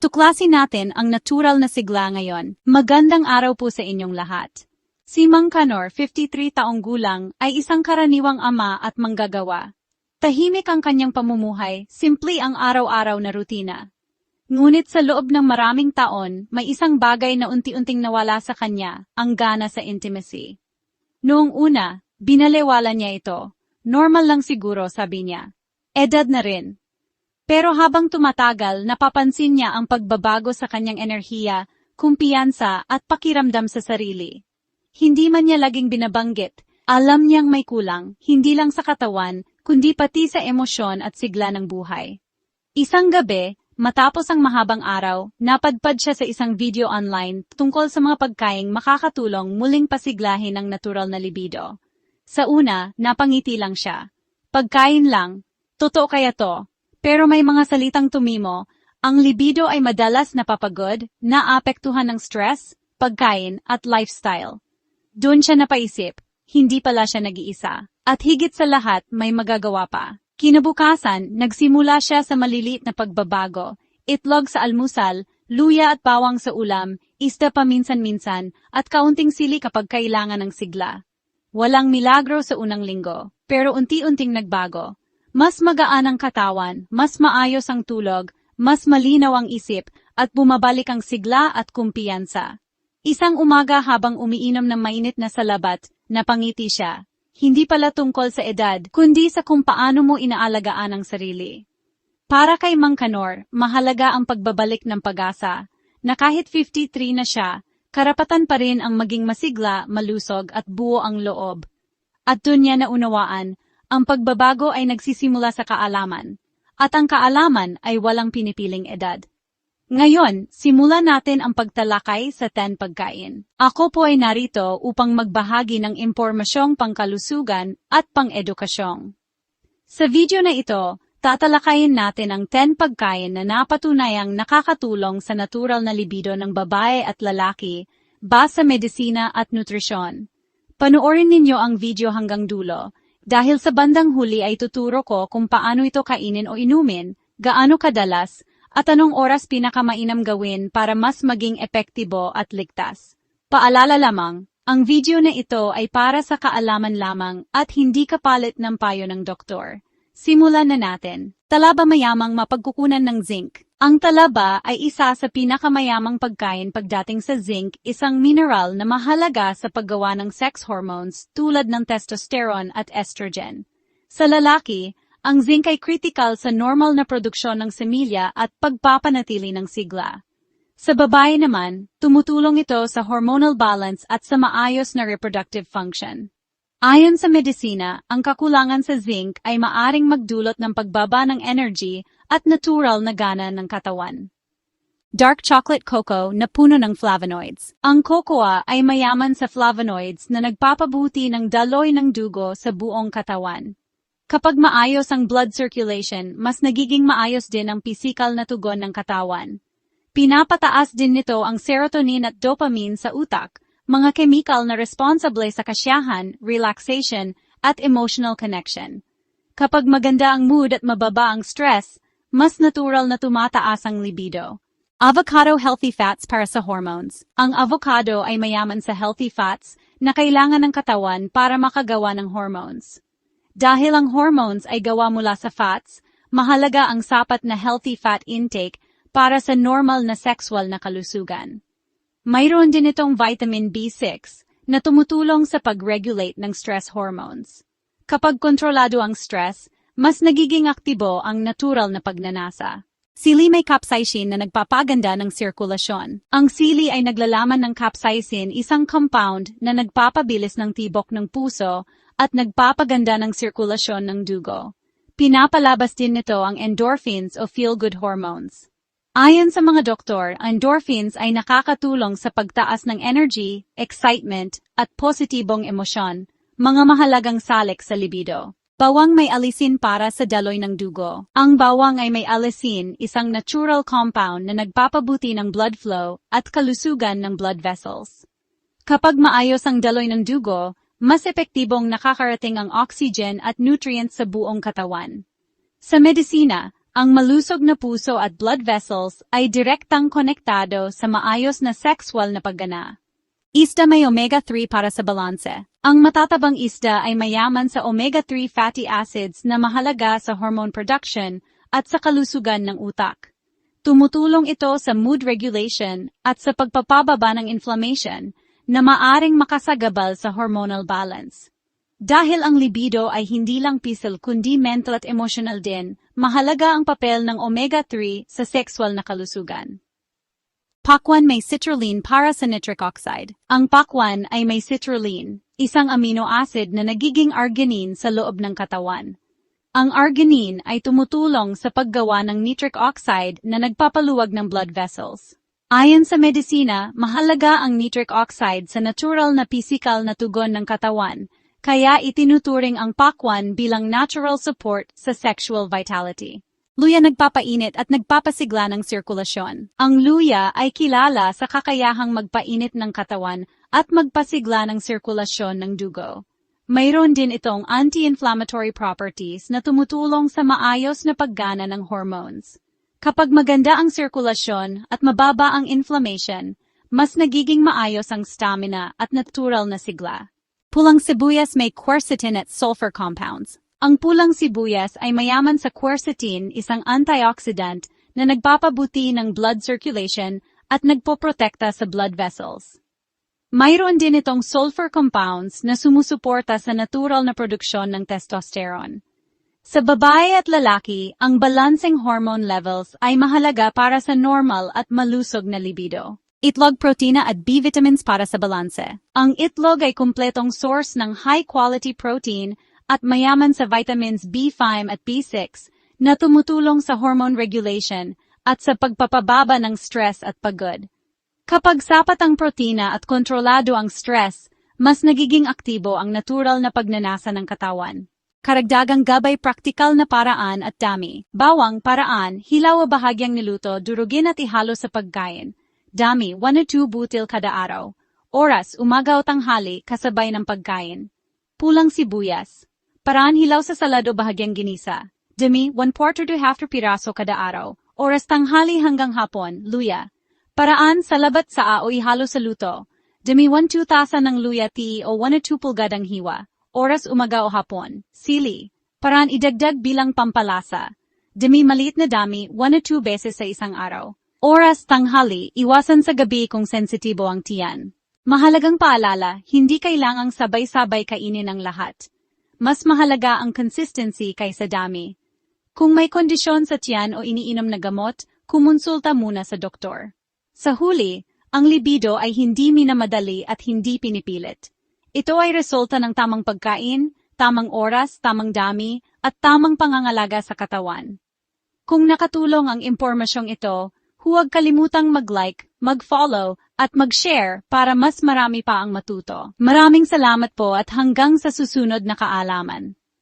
Tuklasin natin ang natural na sigla ngayon. Magandang araw po sa inyong lahat. Si Mang Kanor, 53 taong gulang, ay isang karaniwang ama at manggagawa. Tahimik ang kanyang pamumuhay, simple ang araw-araw na rutina. Ngunit sa loob ng maraming taon, may isang bagay na unti-unting nawala sa kanya, ang gana sa intimacy. Noong una, binalewala niya ito. Normal lang siguro, sabi niya. Edad na rin. Pero habang tumatagal, napapansin niya ang pagbabago sa kanyang enerhiya, kumpiyansa at pakiramdam sa sarili. Hindi man niya laging binabanggit, alam niyang may kulang, hindi lang sa katawan, kundi pati sa emosyon at sigla ng buhay. Isang gabi, matapos ang mahabang araw, napadpad siya sa isang video online tungkol sa mga pagkaing makakatulong muling pasiglahin ang natural na libido. Sa una, napangiti lang siya. Pagkain lang, totoo kaya to? Pero may mga salitang tumimo, ang libido ay madalas napapagod, naapektuhan ng stress, pagkain at lifestyle. Doon siya napaisip, hindi pala siya nag-iisa. At higit sa lahat, may magagawa pa. Kinabukasan, nagsimula siya sa maliliit na pagbabago. Itlog sa almusal, luya at bawang sa ulam, isda paminsan-minsan, at kaunting sili kapag kailangan ng sigla. Walang milagro sa unang linggo, pero unti-unting nagbago. Mas magaan ang katawan, mas maayos ang tulog, mas malinaw ang isip, at bumabalik ang sigla at kumpiyansa. Isang umaga habang umiinom ng mainit na salabat, napangiti siya. Hindi pala tungkol sa edad, kundi sa kung paano mo inaalagaan ang sarili. Para kay Mang Kanor, mahalaga ang pagbabalik ng pag-asa, na kahit 53 na siya, karapatan pa rin ang maging masigla, malusog at buo ang loob. At doon niya naunawaan, ang pagbabago ay nagsisimula sa kaalaman, at ang kaalaman ay walang pinipiling edad. Ngayon, simulan natin ang pagtalakay sa 10 pagkain. Ako po ay narito upang magbahagi ng impormasyong pangkalusugan at pang-edukasyong. Sa video na ito, tatalakayin natin ang 10 pagkain na napatunayang nakakatulong sa natural na libido ng babae at lalaki, base sa medisina at nutrisyon. Panoorin ninyo ang video hanggang dulo. Dahil sa bandang huli ay tuturo ko kung paano ito kainin o inumin, gaano kadalas, at anong oras pinakamainam gawin para mas maging epektibo at ligtas. Paalala lamang, ang video na ito ay para sa kaalaman lamang at hindi kapalit ng payo ng doktor. Simulan na natin. Talaba mayamang mapagkukunan ng zinc. Ang talaba ay isa sa pinakamayamang pagkain pagdating sa zinc, isang mineral na mahalaga sa paggawa ng sex hormones tulad ng testosterone at estrogen. Sa lalaki, ang zinc ay critical sa normal na produksyon ng semilya at pagpapanatili ng sigla. Sa babae naman, tumutulong ito sa hormonal balance at sa maayos na reproductive function. Ayon sa medisina, ang kakulangan sa zinc ay maaring magdulot ng pagbaba ng energy at natural na gana ng katawan. Dark chocolate cocoa na puno ng flavonoids. Ang cocoa ay mayaman sa flavonoids na nagpapabuti ng daloy ng dugo sa buong katawan. Kapag maayos ang blood circulation, mas nagiging maayos din ang pisikal na tugon ng katawan. Pinapataas din nito ang serotonin at dopamine sa utak, mga chemical na responsable sa kasiyahan, relaxation, at emotional connection. Kapag maganda ang mood at mababa ang stress, mas natural na tumataas ang libido. Avocado healthy fats para sa hormones. Ang avocado ay mayaman sa healthy fats na kailangan ng katawan para makagawa ng hormones. Dahil ang hormones ay gawa mula sa fats, mahalaga ang sapat na healthy fat intake para sa normal na sexual na kalusugan. Mayroon din itong vitamin B6 na tumutulong sa pag-regulate ng stress hormones. Kapag kontrolado ang stress, mas nagiging aktibo ang natural na pagnanasa. Sili may capsaicin na nagpapaganda ng sirkulasyon. Ang sili ay naglalaman ng capsaicin, isang compound na nagpapabilis ng tibok ng puso at nagpapaganda ng sirkulasyon ng dugo. Pinapalabas din nito ang endorphins o feel-good hormones. Ayon sa mga doktor, endorphins ay nakakatulong sa pagtaas ng energy, excitement, at positibong emosyon, mga mahalagang salik sa libido. Bawang may alisin para sa daloy ng dugo. Ang bawang ay may alisin, isang natural compound na nagpapabuti ng blood flow at kalusugan ng blood vessels. Kapag maayos ang daloy ng dugo, mas epektibong nakakarating ang oxygen at nutrients sa buong katawan. Sa medisina, Ang malusog na puso at blood vessels ay direktang konektado sa maayos na sexual na paggana. Isda may omega-3 para sa balanse. Ang matatabang isda ay mayaman sa omega-3 fatty acids na mahalaga sa hormone production at sa kalusugan ng utak. Tumutulong ito sa mood regulation at sa pagpapababa ng inflammation na maaring makasagabal sa hormonal balance. Dahil ang libido ay hindi lang physical kundi mental at emotional din, mahalaga ang papel ng omega-3 sa sexual na kalusugan. Pakwan may citrulline para sa nitric oxide. Ang pakwan ay may citrulline, isang amino acid na nagiging arginine sa loob ng katawan. Ang arginine ay tumutulong sa paggawa ng nitric oxide na nagpapaluwag ng blood vessels. Ayon sa medisina, mahalaga ang nitric oxide sa natural na pisikal na tugon ng katawan, kaya itinuturing ang pakwan bilang natural support sa sexual vitality. Luya nagpapainit at nagpapasigla ng sirkulasyon. Ang luya ay kilala sa kakayahang magpainit ng katawan at magpasigla ng sirkulasyon ng dugo. Mayroon din itong anti-inflammatory properties na tumutulong sa maayos na paggana ng hormones. Kapag maganda ang sirkulasyon at mababa ang inflammation, mas nagiging maayos ang stamina at natural na sigla. Pulang sibuyas may quercetin at sulfur compounds. Ang pulang sibuyas ay mayaman sa quercetin, isang antioxidant na nagpapabuti ng blood circulation at nagpoprotekta sa blood vessels. Mayroon din itong sulfur compounds na sumusuporta sa natural na produksyon ng testosterone. Sa babae at lalaki, ang balancing hormone levels ay mahalaga para sa normal at malusog na libido. Itlog, protina at B vitamins para sa balanse. Ang itlog ay kumpletong source ng high-quality protein at mayaman sa vitamins B5 at B6 na tumutulong sa hormone regulation at sa pagpapababa ng stress at pagod. Kapag sapat ang protina at kontrolado ang stress, mas nagiging aktibo ang natural na pagnanasa ng katawan. Karagdagang gabay, praktikal na paraan at dami. Bawang paraan, hilaw o bahagyang niluto, durugin at ihalo sa pagkain. Dami, 1 to 2 butil kada araw. Oras, umaga o tanghali, kasabay ng pagkain. Pulang sibuyas. Paraan, hilaw sa salad o bahagyang ginisa. Dami, 1/4 to 1/2 piraso kada araw. Oras, tanghali hanggang hapon, luya. Paraan, salabat saa o ihalo sa luto. Dami, 1/2 tasa ng luya tea o 1 to 2 pulgadang hiwa. Oras, umaga o hapon. Sili. Paraan, idagdag bilang pampalasa. Dami, maliit na dami, 1 to 2 beses sa isang araw. Oras, tanghali, iwasan sa gabi kung sensitibo ang tiyan. Mahalagang paalala, hindi kailangang sabay-sabay kainin ang lahat. Mas mahalaga ang consistency kaysa dami. Kung may kondisyon sa tiyan o iniinom na gamot, kumonsulta muna sa doktor. Sa huli, ang libido ay hindi minamadali at hindi pinipilit. Ito ay resulta ng tamang pagkain, tamang oras, tamang dami, at tamang pangangalaga sa katawan. Kung nakatulong ang impormasyong ito, huwag kalimutang mag-like, mag-follow, at mag-share para mas marami pa ang matuto. Maraming salamat po at hanggang sa susunod na kaalaman.